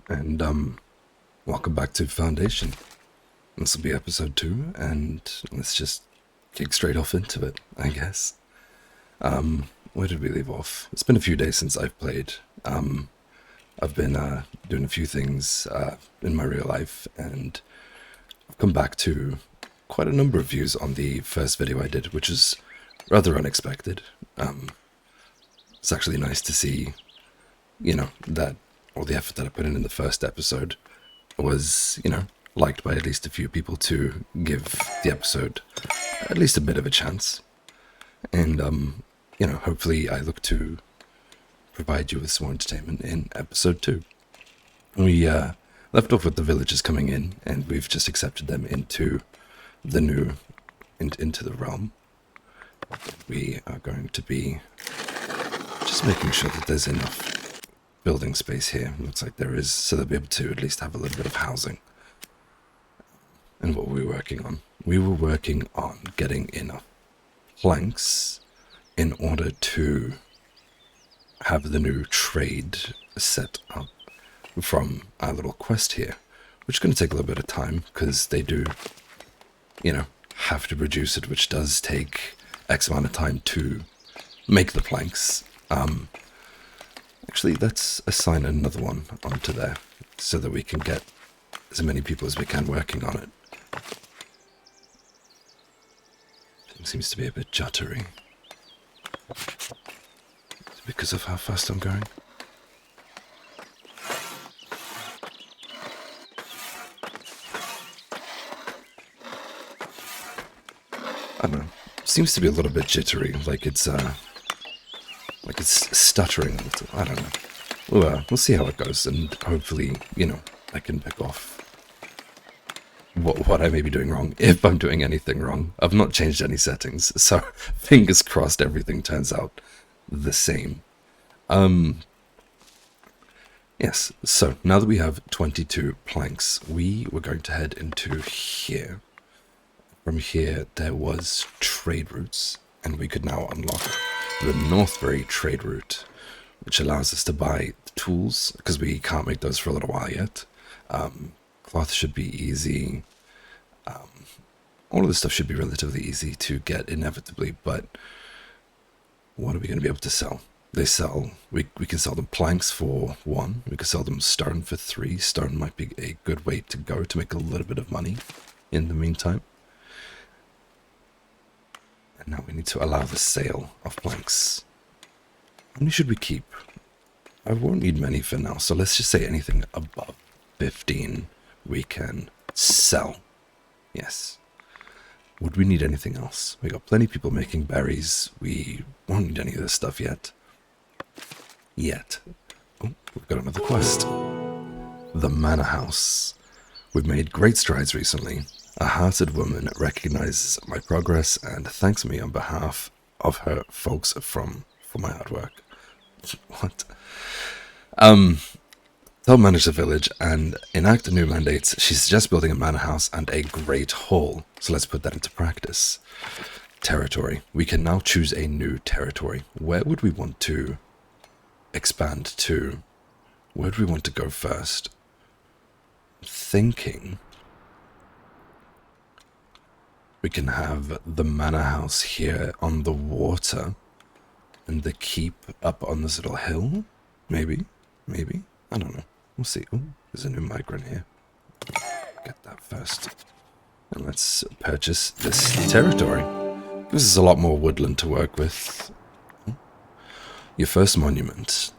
and welcome back to Foundation. This will be episode 2, and let's just kick straight off into it, I guess. Where did we leave off? It's been a few days since I've played. I've been doing a few things in my real life, and I've come back to quite a number of views on the first video I did, which is rather unexpected. It's actually nice to see, that all the effort that I put in the first episode was, liked by at least a few people to give the episode at least a bit of a chance. And, hopefully I look to provide you with some more entertainment in episode 2. We left off with the villagers coming in, and we've just accepted them into the into the realm. We are going to be just making sure that there's enough building space here. Looks like there is, so they'll be able to at least have a little bit of housing. And what were we working on? We were working on getting enough planks in order to have the new trade set up from our little quest here, which is going to take a little bit of time because they do, have to produce it, which does take X amount of time to make the planks. Actually, let's assign another one onto there so that we can get as many people as we can working on it. It seems to be a bit jittery. Is it because of how fast I'm going? I don't know. Seems to be a little bit jittery, like it's stuttering a little. I don't know. We'll see how it goes, and hopefully, I can pick off what I may be doing wrong, if I'm doing anything wrong. I've not changed any settings, so fingers crossed everything turns out the same. Yes, so now that we have 22 planks, we were going to head into here. From here, there was trade routes, and we could now unlock the Northbury trade route, which allows us to buy tools, because we can't make those for a little while yet. Cloth should be easy. All of this stuff should be relatively easy to get inevitably, but what are we going to be able to sell? We can sell them planks for 1, we could sell them stone for 3. Stone might be a good way to go to make a little bit of money in the meantime. And now we need to allow the sale of planks. How many should we keep? I won't need many for now, so let's just say anything above 15 we can sell. Yes. Would we need anything else? We got plenty of people making berries. We won't need any of this stuff yet. Oh, we've got another quest. The Manor House. We've made great strides recently. A hearted woman recognizes my progress and thanks me on behalf of her folks for my hard work. What? They'll manage the village and enact new mandates. She suggests building a manor house and a great hall. So let's put that into practice. Territory. We can now choose a new territory. Where would we want to expand to? Where do we want to go first? Thinking we can have the manor house here on the water and the keep up on this little hill. Maybe. I don't know. We'll see. Oh, there's a new migrant here. Get that first. And let's purchase this territory. This is a lot more woodland to work with. Your first monument.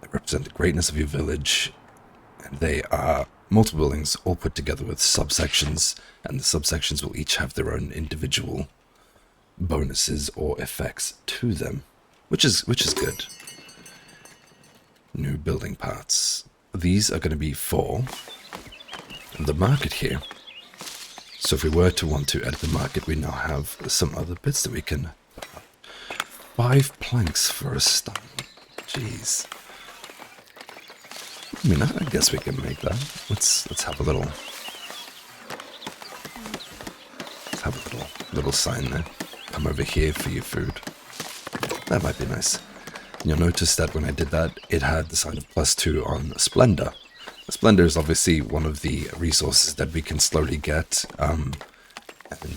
They represent the greatness of your village. And they are multiple buildings all put together with subsections. And the subsections will each have their own individual bonuses or effects to them. Which is good. New building parts. These are going to be for the market here. So if we were to want to edit the market, we now have some other bits that we can... 5 planks for a start. Jeez. I mean, I guess we can make that. Let's have a little... Let's have a little sign there. Come over here for your food. That might be nice. You'll notice that when I did that, it had the sign of +2 on Splendor. Splendor is obviously one of the resources that we can slowly get, and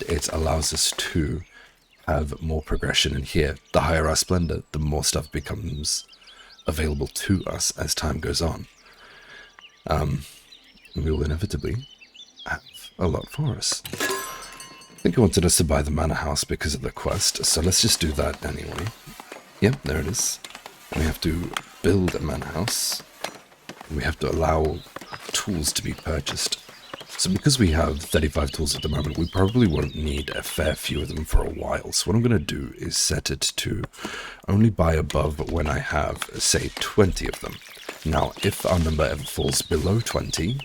it allows us to have more progression in here. The higher our Splendor, the more stuff becomes available to us as time goes on. We will inevitably have a lot for us. I think he wanted us to buy the manor house because of the quest, so let's just do that anyway. Yep, there it is. And we have to build a manor house. And we have to allow tools to be purchased. So because we have 35 tools at the moment, we probably won't need a fair few of them for a while. So what I'm going to do is set it to only buy above when I have, say, 20 of them. Now, if our number ever falls below 20,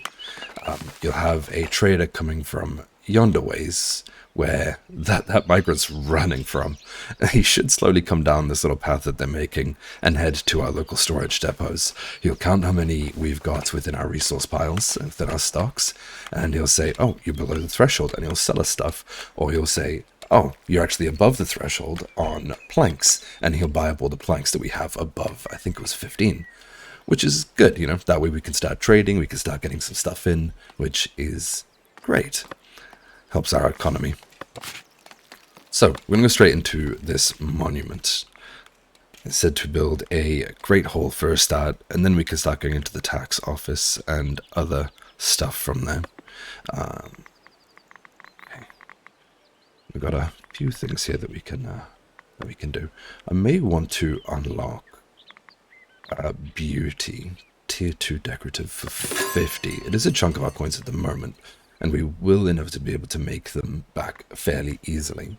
you'll have a trader coming from yonder ways, where that migrant's running from. He should slowly come down this little path that they're making and head to our local storage depots. He'll count how many we've got within our resource piles, within our stocks, and he'll say, oh, you're below the threshold, and he'll sell us stuff. Or he'll say, oh, you're actually above the threshold on planks, and he'll buy up all the planks that we have above, I think it was 15. Which is good, you know, that way we can start trading, we can start getting some stuff in, which is great. Helps our economy. So, we're going to go straight into this monument. It's said to build a great hall for a start, and then we can start going into the tax office and other stuff from there. Okay. We've got a few things here that we can do. I may want to unlock beauty, tier 2 decorative for 50. It is a chunk of our coins at the moment, and we will inevitably be able to make them back fairly easily.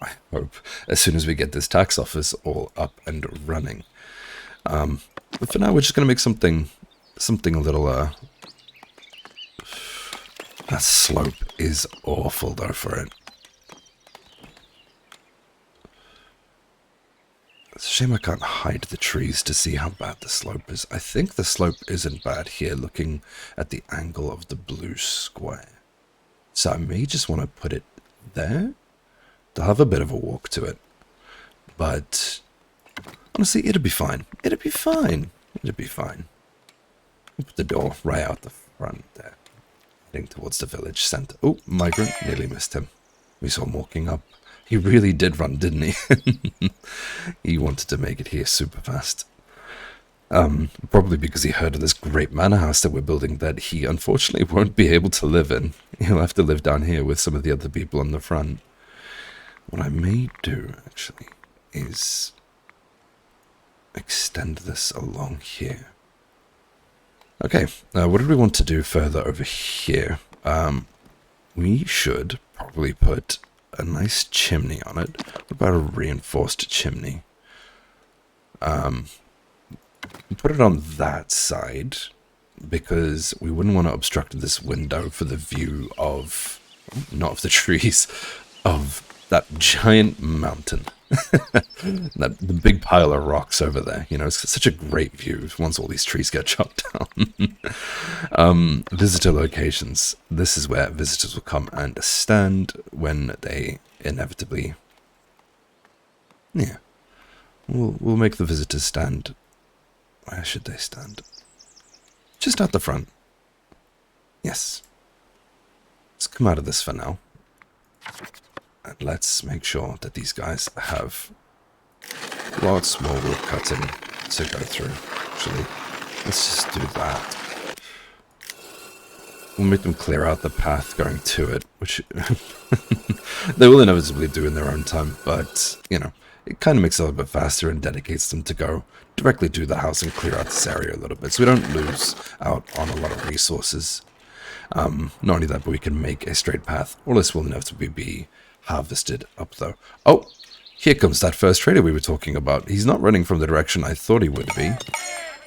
I hope, as soon as we get this tax office all up and running. But for now, we're just going to make something a little, that slope is awful, though, for it. It's a shame I can't hide the trees to see how bad the slope is. I think the slope isn't bad here, looking at the angle of the blue square. So I may just want to put it there. They'll have a bit of a walk to it. But honestly, it'll be fine. It'll be fine. It'll be fine. We'll put the door right out the front there. Heading towards the village center. Oh, migrant. Nearly missed him. We saw him walking up. He really did run, didn't he? He wanted to make it here super fast. Probably because he heard of this great manor house that we're building that he unfortunately won't be able to live in. He'll have to live down here with some of the other people on the front. What I may do, actually, is extend this along here. Okay, what did we want to do further over here? We should probably put a nice chimney on it. What about a reinforced chimney? Put it on that side, because we wouldn't want to obstruct this window for the view of, not of the trees, of that giant mountain. The big pile of rocks over there. You know, it's such a great view once all these trees get chopped down. Visitor locations. This is where visitors will come and stand when they inevitably... Yeah. We'll make the visitors stand. Where should they stand? Just out the front. Yes. Let's come out of this for now. And let's make sure that these guys have lots more wood cutting to go through. Actually, let's just do that. We'll make them clear out the path going to it, which they will inevitably do in their own time, but, you know, it kind of makes it a little bit faster and dedicates them to go directly to the house and clear out this area a little bit, so we don't lose out on a lot of resources. Not only that, but we can make a straight path. All this will inevitably be harvested up, though. Oh, here comes that first trader we were talking about. He's not running from the direction I thought he would be,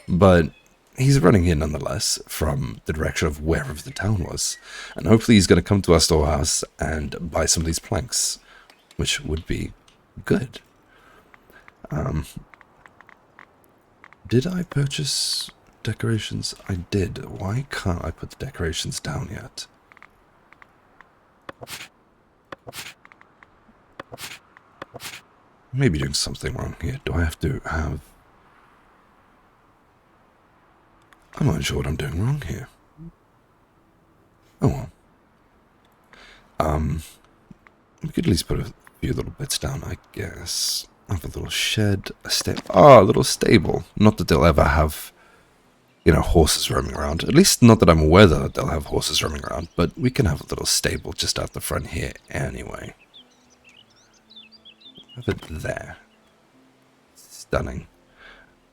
but he's running here nonetheless from the direction of wherever the town was. And hopefully he's going to come to our storehouse and buy some of these planks, which would be good. Did I purchase decorations? I did. Why can't I put the decorations down yet? Maybe doing something wrong here. Do I have to have... I'm not sure what I'm doing wrong here. Oh well. We could at least put a few little bits down, I guess. Have a little shed, a little stable. Not that they'll ever have, horses roaming around. At least not that I'm aware that they'll have horses roaming around, but we can have a little stable just out the front here anyway. Have it there. Stunning.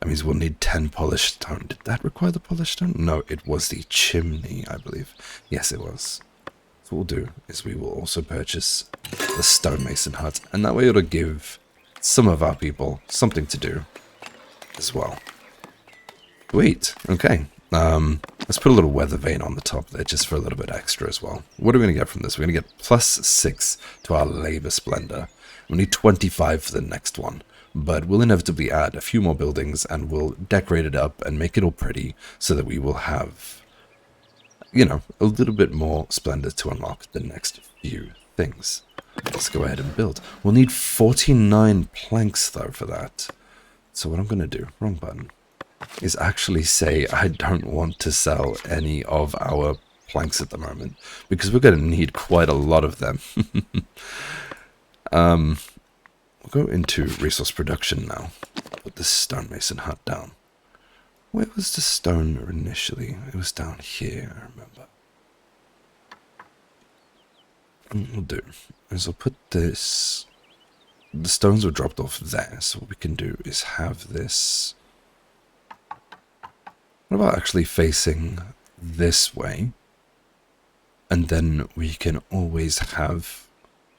That means we'll need 10 polished stone. Did that require the polished stone? No, it was the chimney, I believe. Yes, it was. So what we'll do is we will also purchase the stonemason hut, and that way it'll give some of our people something to do as well. Sweet. Okay. Let's put a little weather vane on the top there just for a little bit extra as well. What are we going to get from this? We're going to get +6 to our labor splendor. We need 25 for the next one, but we'll inevitably add a few more buildings and we'll decorate it up and make it all pretty so that we will have, a little bit more splendor to unlock the next few things. Let's go ahead and build. We'll need 49 planks though for that. So what I'm going to do, wrong button, is actually say I don't want to sell any of our planks at the moment because we're going to need quite a lot of them. We'll go into resource production now. Put the stonemason hut down. Where was the stone initially? It was down here, I remember. What we'll do is I'll put this... The stones were dropped off there, so what we can do is have this... What about actually facing this way? And then we can always have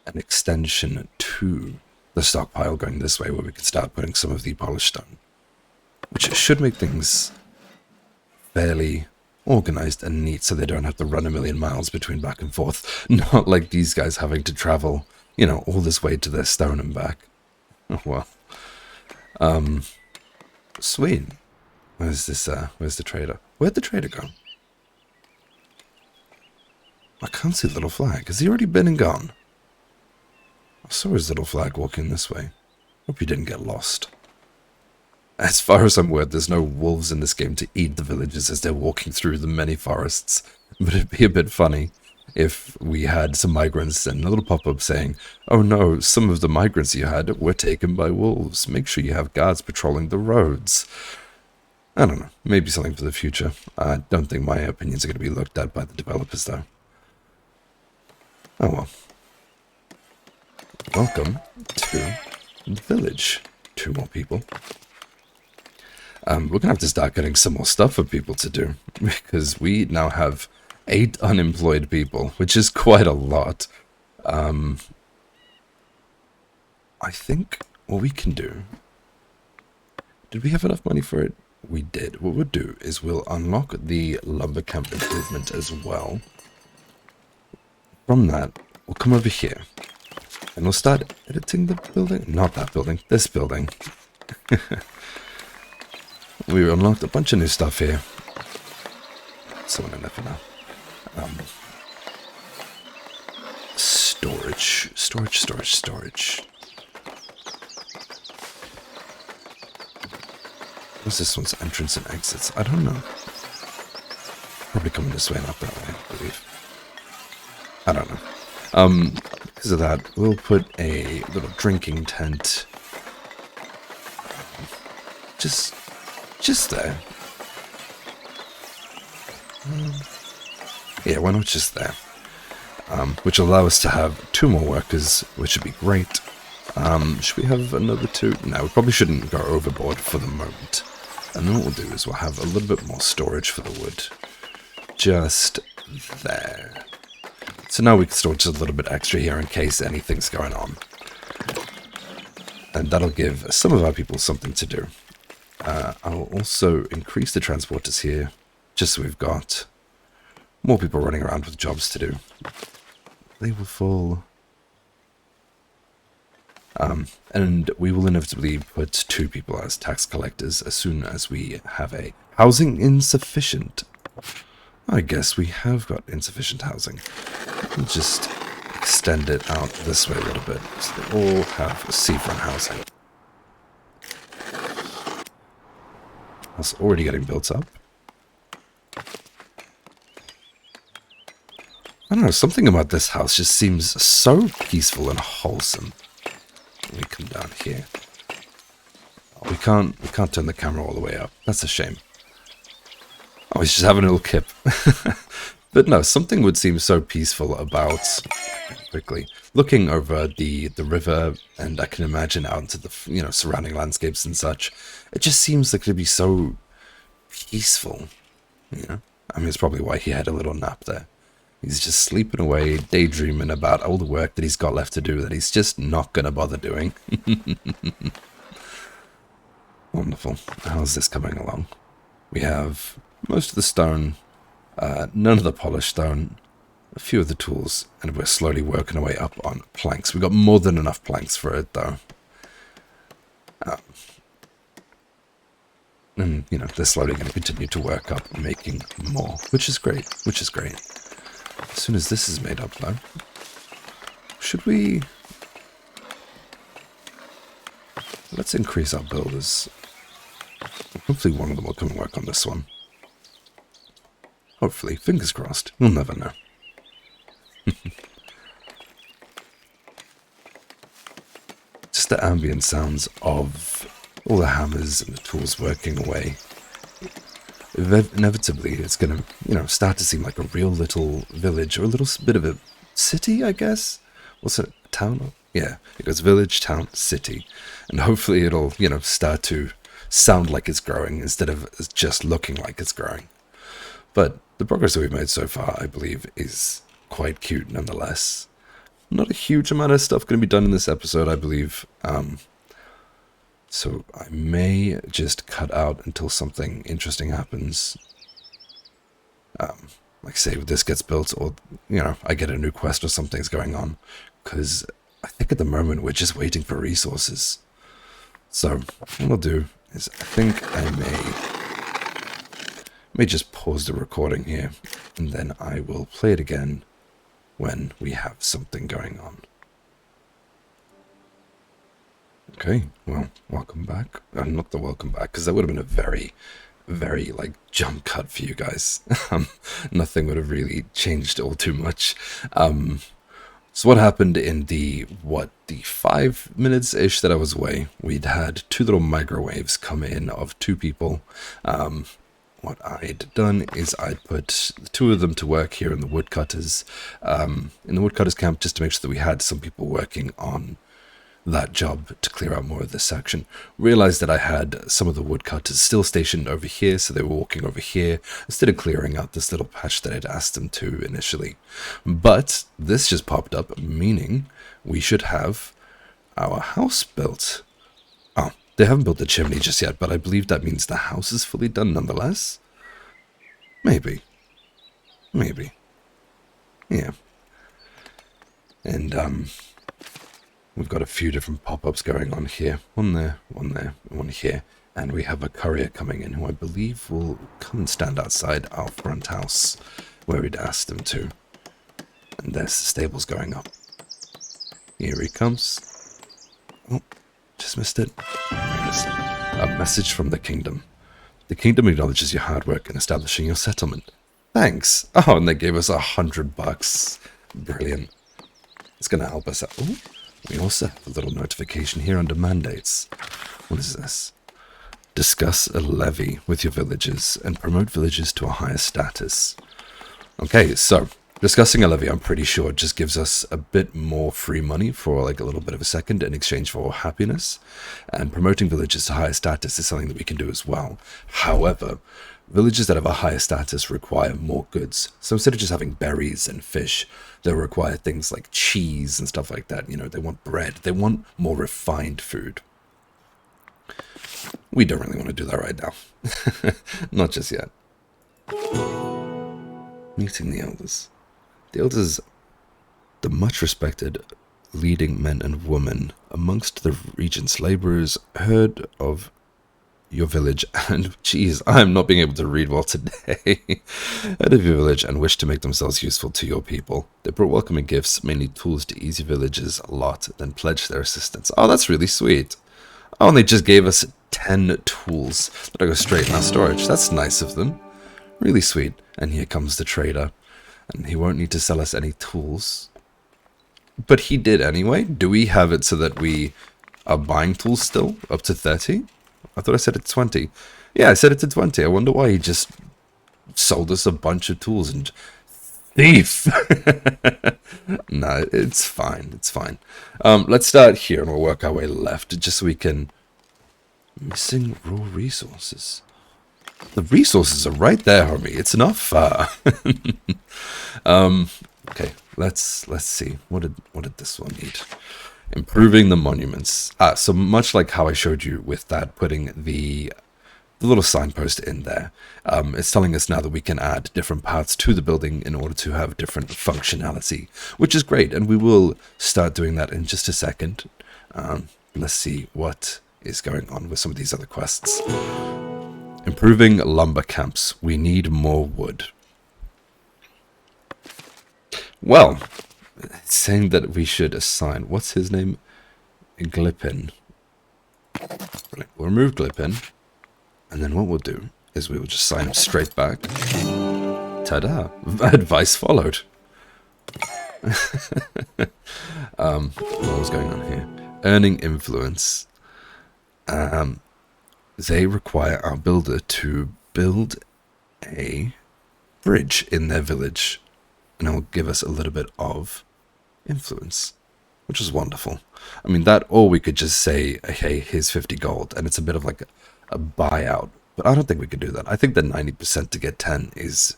an extension to the stockpile going this way where we can start putting some of the polished stone. Which should make things fairly organized and neat so they don't have to run a million miles between back and forth. Not like these guys having to travel, all this way to their stone and back. Oh, well. Sweet. Where's the trader? Where'd the trader go? I can't see the little flag. Has he already been and gone? I saw his little flag walking this way. Hope he didn't get lost. As far as I'm aware, there's no wolves in this game to eat the villagers as they're walking through the many forests. But it'd be a bit funny if we had some migrants and a little pop-up saying, "Oh no, some of the migrants you had were taken by wolves. Make sure you have guards patrolling the roads." I don't know, maybe something for the future. I don't think my opinions are going to be looked at by the developers, though. Oh well. Welcome to the village. 2 more people. We're going to have to start getting some more stuff for people to do, because we now have 8 unemployed people, which is quite a lot. I think what we can do... Did we have enough money for it? We did. What we'll do is we'll unlock the lumber camp improvement as well. From that, we'll come over here. And we'll start editing the building. Not that building. This building. We unlocked a bunch of new stuff here. Someone in there for now. Storage. What's this one's entrance and exits? I don't know. Probably coming this way, not that way, I believe. I don't know. Because of that, we'll put a little drinking tent. Just there. Yeah, why not just there? Which will allow us to have 2 more workers, which would be great. Should we have another 2? No, we probably shouldn't go overboard for the moment. And then what we'll do is we'll have a little bit more storage for the wood. Just there. So now we can store just a little bit extra here in case anything's going on. And that'll give some of our people something to do. I'll also increase the transporters here, just so we've got more people running around with jobs to do. They will fall... and we will inevitably put 2 people as tax collectors as soon as we have a housing insufficient. I guess we have got insufficient housing. We'll just extend it out this way a little bit so they all have seafront housing. That's already getting built up. don't know, something about this house just seems so peaceful and wholesome. Let me come down here. Oh, we can't turn the camera all the way up. That's a shame. Oh, he's just having a little kip. But no, something would seem so peaceful about, quickly, looking over the river, and I can imagine out into the, surrounding landscapes and such. It just seems like it'd be so peaceful, I mean, it's probably why he had a little nap there. He's just sleeping away, daydreaming about all the work that he's got left to do that he's just not going to bother doing. Wonderful. How's this coming along? We have most of the stone, none of the polished stone, a few of the tools, and we're slowly working our way up on planks. We've got more than enough planks for it, though. And, they're slowly going to continue to work up, making more, which is great, As soon as this is made up, though, should we... Let's increase our builders. Hopefully one of them will come and work on this one. Hopefully, fingers crossed, we'll never know. Just the ambient sounds of all the hammers and the tools working away. Inevitably, it's going to, start to seem like a real little village, or a little bit of a city, I guess? What's it, a town? Yeah, it goes village, town, city. And hopefully it'll, start to sound like it's growing instead of just looking like it's growing. But the progress that we've made so far, I believe, is quite cute nonetheless. Not a huge amount of stuff going to be done in this episode, I believe. So I may just cut out until something interesting happens. Like say this gets built, or, I get a new quest or something's going on. Because I think at the moment we're just waiting for resources. So what I'll do is I think I may just pause the recording here, and then I will play it again when we have something going on. Okay, well, welcome back. Not the welcome back, because that would have been a very, very, jump cut for you guys. Nothing would have really changed all too much. So what happened in the 5 minutes-ish that I was away, we'd had 2 little microwaves come in of 2 people. What I'd done is I'd put the 2 of them to work here in the woodcutters camp, just to make sure that we had some people working on that job to clear out more of this section. Realized that I had some of the woodcutters still stationed over here, so they were walking over here instead of clearing out this little patch that I'd asked them to initially. But this just popped up, meaning we should have our house built. Oh, they haven't built the chimney just yet, but I believe that means the house is fully done nonetheless. Maybe. Yeah. And, we've got a few different pop-ups going on here. One there, one here. And we have a courier coming in who I believe will come and stand outside our front house where we'd asked him to. And there's the stables going up. Here he comes. Oh, just missed it. A message from the kingdom. The kingdom acknowledges your hard work in establishing your settlement. Thanks. Oh, and they gave us $100. Brilliant. It's going to help us out. Ooh. We also have a little notification here under mandates. What is this? Discuss a levy with your villagers and promote villages to a higher status. Okay, so discussing a levy, I'm pretty sure, just gives us a bit more free money for a little bit of a second in exchange for happiness. And promoting villages to higher status is something that we can do as well. However, villages that have a higher status require more goods. So instead of just having berries and fish, they'll require things like cheese and stuff like that. They want bread. They want more refined food. We don't really want to do that right now. Not just yet. Meeting the elders. The elders, the much respected leading men and women amongst the region's laborers, heard of your village and, geez, I'm not being able to read well today. Heard of your village and wish to make themselves useful to your people. They brought welcoming gifts, mainly tools to ease your villagers a lot, then pledged their assistance. Oh, that's really sweet. Oh, and they just gave us 10 tools that go straight in our storage. That's nice of them. Really sweet. And here comes the trader. And he won't need to sell us any tools. But he did anyway. Do we have it so that we are buying tools still? Up to 30? I thought I said it to 20. Yeah, I said it to 20. I wonder why he just sold us a bunch of tools and... Thief! No, it's fine. It's fine. Let's start here and we'll work our way left just so we can... Missing raw resources. The resources are right there, homie. It's not far. Okay, let's see. What did this one need? Improving the monuments. So much like how I showed you with that, putting the little signpost in there. It's telling us now that we can add different parts to the building in order to have different functionality, which is great, and we will start doing that in just a second. Let's see what is going on with some of these other quests. Improving lumber camps. We need more wood. Well, it's saying that we should assign... What's his name? Glipin. We'll remove Glipin. And then what we'll do is we will just sign him straight back. Ta-da! Advice followed. What was going on here? Earning influence. They require our builder to build a bridge in their village. And it will give us a little bit of influence, which is wonderful. I mean, that, or we could just say, hey, here's 50 gold, and it's a bit of like a buyout. But I don't think we could do that. I think the 90% to get 10 is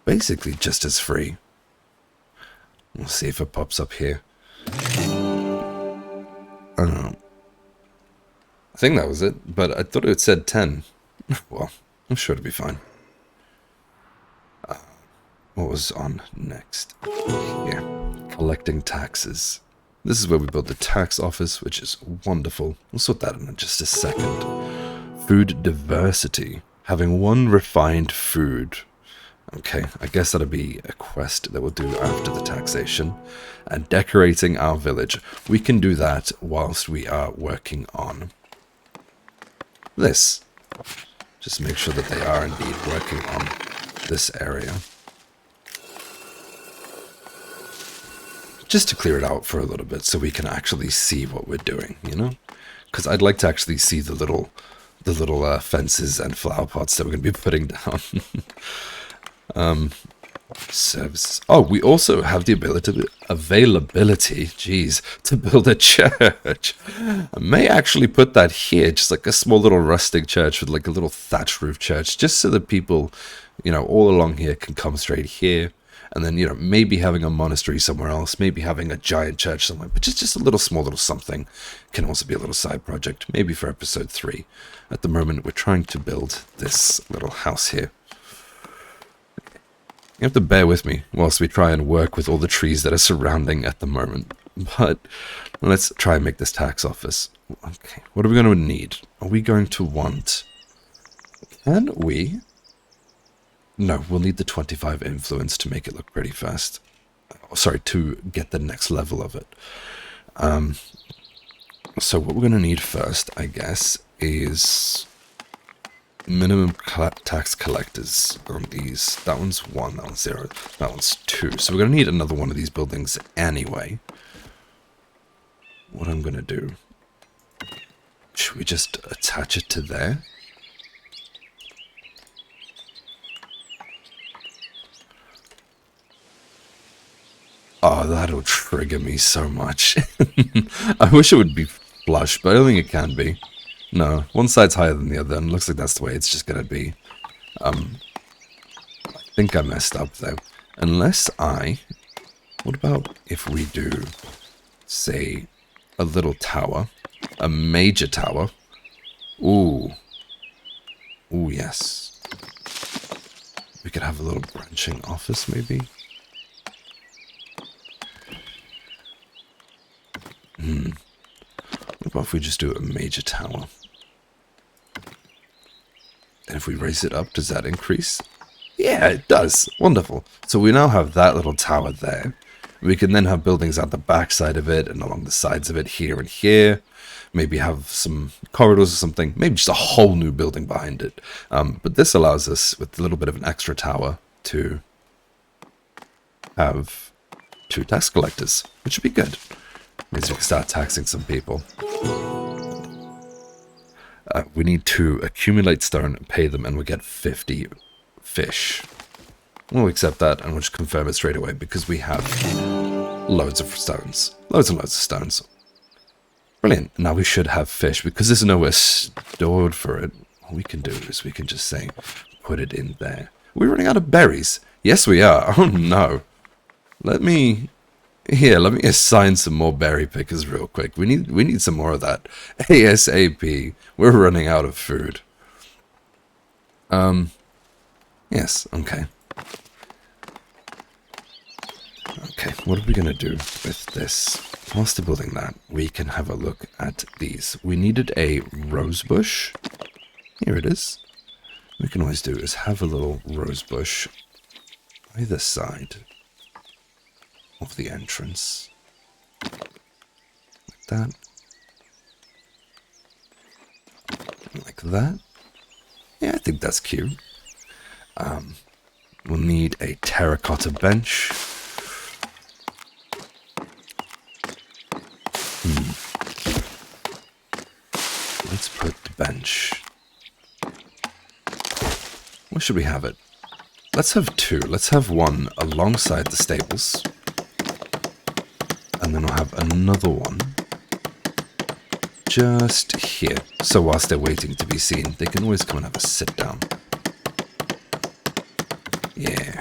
basically just as free. We'll see if it pops up here. I don't know. I think that was it, but I thought it said 10. Well, I'm sure it'll be fine. What was on next? Yeah, collecting taxes. This is where we build the tax office, which is wonderful. We'll sort that in just a second. Food diversity. Having one refined food. Okay, I guess that'll be a quest that we'll do after the taxation. And decorating our village. We can do that whilst we are working on this. Just make sure that they are indeed working on this area. Just to clear it out for a little bit so we can actually see what we're doing, you know? Because I'd like to actually see the little fences and flower pots that we're going to be putting down. Services. Oh, we also have the availability, geez, to build a church. I may actually put that here, just like a small little rustic church with like a little thatch roof church, just so that people, you know, all along here can come straight here. And then, you know, maybe having a monastery somewhere else, maybe having a giant church somewhere, but just a little small little something can also be a little side project, maybe for episode 3. At the moment, we're trying to build this little house here. You have to bear with me whilst we try and work with all the trees that are surrounding at the moment. But let's try and make this tax office. Okay, what are we going to need? Are we going to want... Can we... No, we'll need the 25 influence to make it look pretty fast. Oh, sorry, to get the next level of it. So what we're going to need first, I guess, is minimum tax collectors on these. That one's 1, that one's 0, that one's 2. So we're going to need another one of these buildings anyway. What I'm going to do... Should we just attach it to there? Oh, that'll trigger me so much. I wish it would be flush, but I don't think it can be. No, one side's higher than the other, and it looks like that's the way it's just gonna be. I think I messed up, though. Unless I... What about if we do, say, a little tower? A major tower? Ooh. Ooh, yes. We could have a little branching office, maybe? What about if we just do a major tower? And if we raise it up, does that increase? Yeah, it does. Wonderful. So we now have that little tower there. We can then have buildings at the back side of it and along the sides of it here and here. Maybe have some corridors or something. Maybe just a whole new building behind it. But this allows us, with a little bit of an extra tower, to have 2 tax collectors, which would be good. Means we can start taxing some people. We need to accumulate stone, pay them, and we get 50 fish. We'll accept that, and we'll just confirm it straight away, because we have loads of stones. Loads and loads of stones. Brilliant. Now we should have fish, because there's nowhere stored for it. What we can do is we can just say, put it in there. We're running out of berries. Yes, we are. Oh, no. Let me assign some more berry pickers real quick. We need some more of that. ASAP. We're running out of food. Yes, okay. Okay, what are we going to do with this? Whilst building that, we can have a look at these. We needed a rose bush. Here it is. What we can always do is have a little rose bush either side of the entrance. Like that. Like that. Yeah, I think that's cute. We'll need a terracotta bench. Let's put the bench. Where should we have it? Let's have 2. Let's have one alongside the stables. And then we'll have another one just here. So whilst they're waiting to be seen, they can always come and have a sit down. Yeah.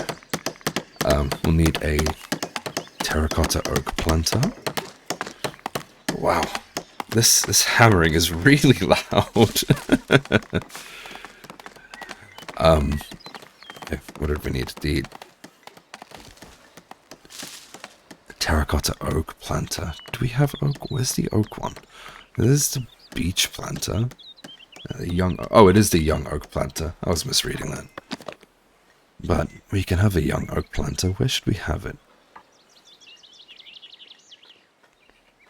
We'll need a terracotta oak planter. Wow. This hammering is really loud. Okay, what did we need? The terracotta oak planter. Do we have oak? Where's the oak one? This is the beech planter. Oh, it is the young oak planter. I was misreading that. But we can have a young oak planter. Where should we have it?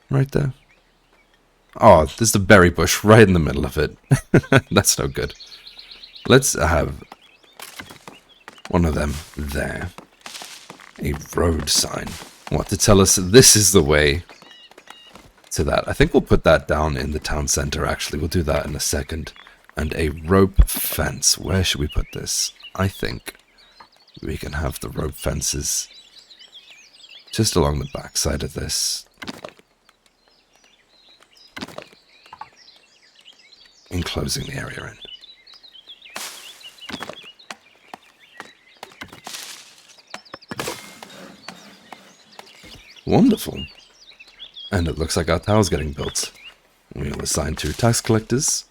Right there. Oh, there's the berry bush right in the middle of it. That's no good. Let's have one of them there. A road sign. What, to tell us this is the way to that? I think we'll put that down in the town center, actually. We'll do that in a second. And a rope fence. Where should we put this? I think we can have the rope fences just along the back side of this. Enclosing the area in. Wonderful. And it looks like our tower's getting built. We'll assign 2 tax collectors.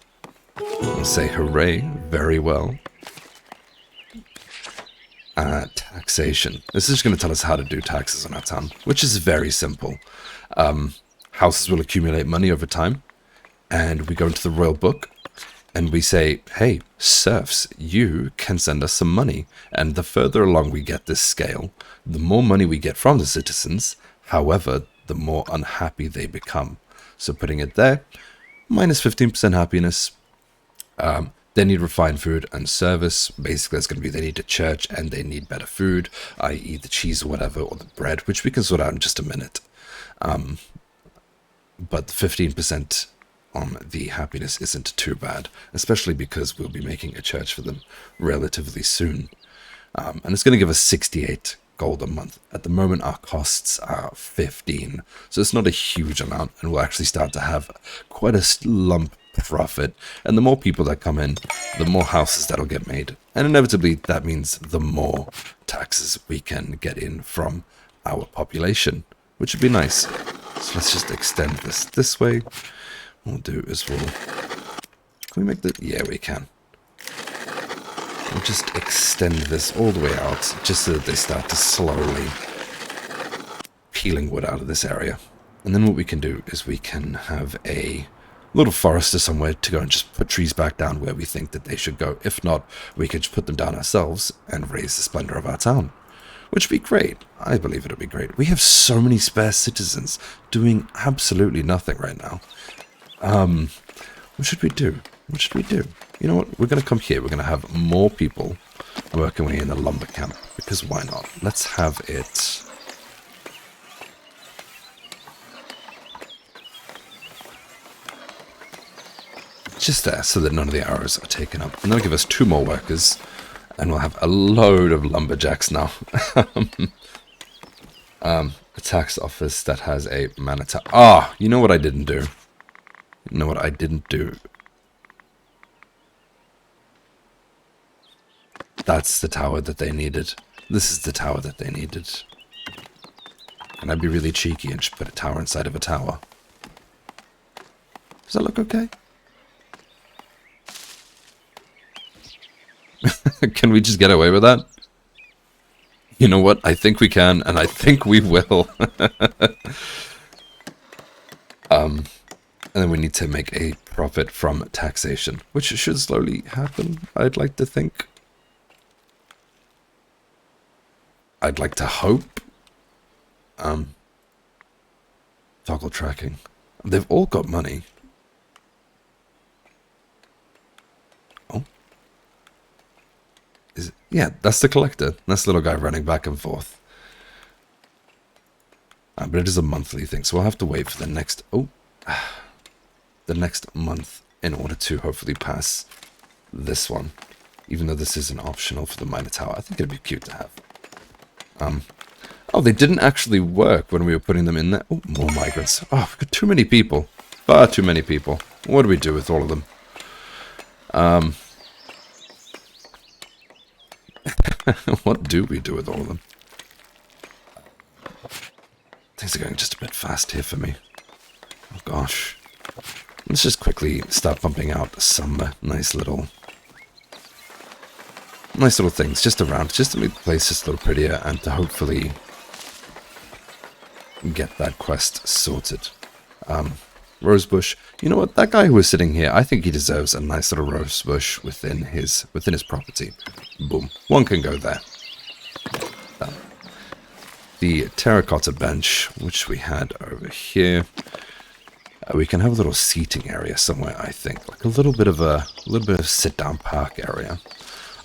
We'll say hooray, very well. Taxation. This is going to tell us how to do taxes in our town, which is very simple. Houses will accumulate money over time, and we go into the royal book, and we say, hey, serfs, you can send us some money. And the further along we get this scale, the more money we get from the citizens. However, the more unhappy they become. So putting it there, minus 15% happiness. They need refined food and service. Basically, it's going to be they need a church and they need better food, i.e. the cheese or whatever, or the bread, which we can sort out in just a minute. But 15% on the happiness isn't too bad, especially because we'll be making a church for them relatively soon. And it's going to give us 68 gold a month. At the moment, our costs are 15, so it's not a huge amount, and we'll actually start to have quite a lump profit. And the more people that come in, the more houses that'll get made, and inevitably that means the more taxes we can get in from our population, which would be nice. So let's just extend this way. What we'll do is can we make the... Yeah, we can. We'll just extend this all the way out, just so that they start to slowly peeling wood out of this area. And then what we can do is we can have a little forester somewhere to go and just put trees back down where we think that they should go. If not, we could just put them down ourselves and raise the splendor of our town, which would be great. I believe it'll be great. We have so many spare citizens doing absolutely nothing right now. What should we do? What should we do? You know what? We're going to come here. We're going to have more people working away in the lumber camp, because why not? Let's have it just there so that none of the arrows are taken up. And that'll give us 2 more workers, and we'll have a load of lumberjacks now. A tax office that has a manata. Ah, you know what I didn't do? You know what I didn't do? That's the tower that they needed. This is the tower that they needed. And I'd be really cheeky and just put a tower inside of a tower. Does that look okay? Can we just get away with that? You know what? I think we can, and I think we will. And then we need to make a profit from taxation, which should slowly happen, I'd like to think. I'd like to hope. Toggle tracking. They've all got money. Oh. Yeah, that's the collector. That's the little guy running back and forth. But it is a monthly thing, so we'll have to wait for the next... Oh. The next month in order to hopefully pass this one. Even though this isn't optional for the miner tower. I think it'd be cute to have. Oh, they didn't actually work when we were putting them in there. Oh, more migrants. Oh, we've got too many people. Far too many people. What do we do with all of them? What do we do with all of them? Things are going just a bit fast here for me. Oh, gosh. Let's just quickly start pumping out some nice little things just around, just to make the place just a little prettier and to hopefully get that quest sorted. Rosebush. You know what? That guy who was sitting here, I think he deserves a nice little rosebush within his property. Boom. One can go there. Done. The terracotta bench, which we had over here. We can have a little seating area somewhere, I think. Like a little bit of sit-down park area.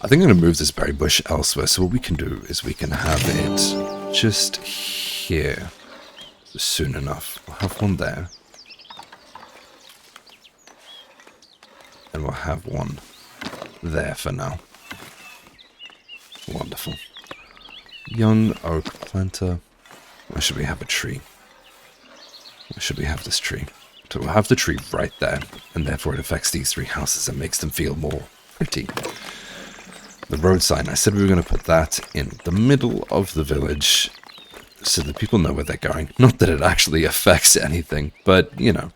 I think I'm going to move this berry bush elsewhere. So what we can do is we can have it just here soon enough. We'll have one there. And we'll have one there for now. Wonderful. Young oak planter. Where should we have a tree? Where should we have this tree? So we'll have the tree right there, and therefore it affects these 3 houses and makes them feel more pretty. The road sign, I said we were going to put that in the middle of the village so that people know where they're going. Not that it actually affects anything, but, you know.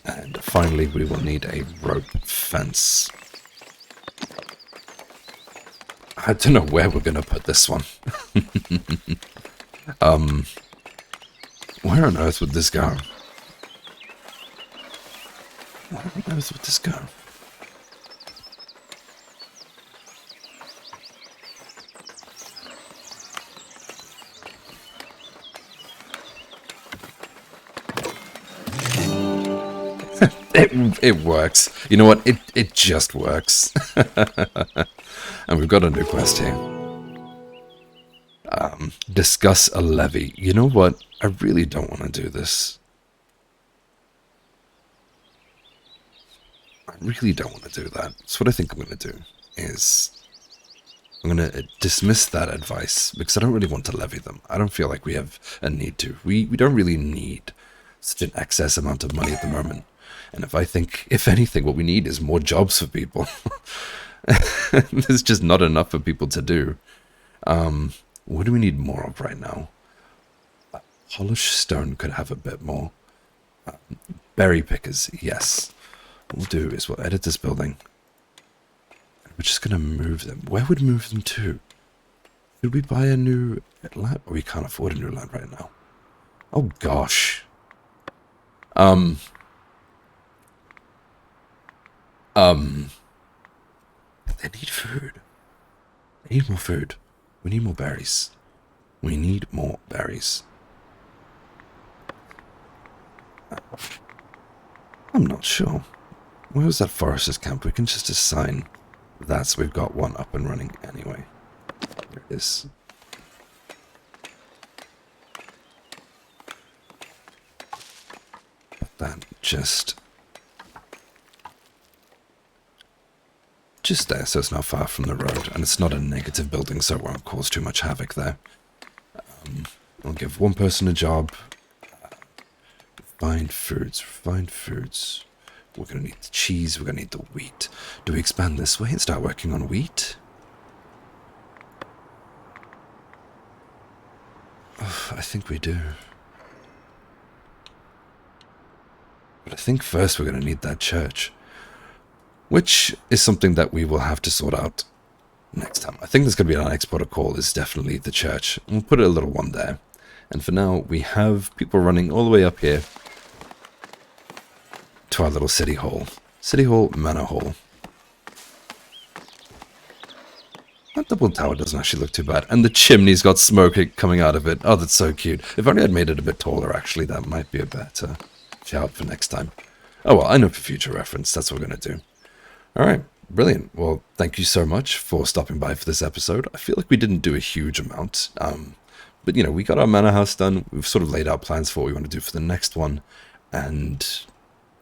And finally, we will need a rope fence. I don't know where we're going to put this one. Where on earth would this go? Where on earth would this go? It works. You know what? It just works. And we've got a new quest here. Discuss a levy. You know what? I really don't want to do this. I really don't want to do that. So what I think I'm going to do is I'm going to dismiss that advice because I don't really want to levy them. I don't feel like we have a need to. We don't really need such an excess amount of money at the moment. And if I think, if anything, what we need is more jobs for people. There's just not enough for people to do. What do we need more of right now? Polished stone could have a bit more. Berry pickers, yes. What we'll do is we'll edit this building. We're just going to move them. Where would we move them to? Should we buy a new land? Or we can't afford a new land right now. Oh, gosh. They need food. They need more food. We need more berries. We need more berries. I'm not sure. Where was that forester's camp? We can just assign that so we've got one up and running anyway. Here it is. Put that just just there, so it's not far from the road, and it's not a negative building, so it won't cause too much havoc there. I'll give one person a job. Refined foods, refined foods. We're going to need the cheese, we're going to need the wheat. Do we expand this way and start working on wheat? Oh, I think we do. But I think first we're going to need that church. Which is something that we will have to sort out next time. I think there's going to be our next protocol is definitely the church. We'll put a little one there. And for now, we have people running all the way up here to our little city hall. City hall, manor hall. That double tower doesn't actually look too bad. And the chimney's got smoke coming out of it. Oh, that's so cute. If only I'd made it a bit taller, actually, that might be a better shout for next time. Oh, well, I know for future reference. That's what we're going to do. All right. Brilliant. Well, thank you so much for stopping by for this episode. I feel like we didn't do a huge amount. But, you know, we got our manor house done. We've sort of laid out plans for what we want to do for the next one. And,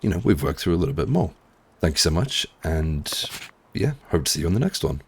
you know, we've worked through a little bit more. Thank you so much. And, yeah, hope to see you on the next one.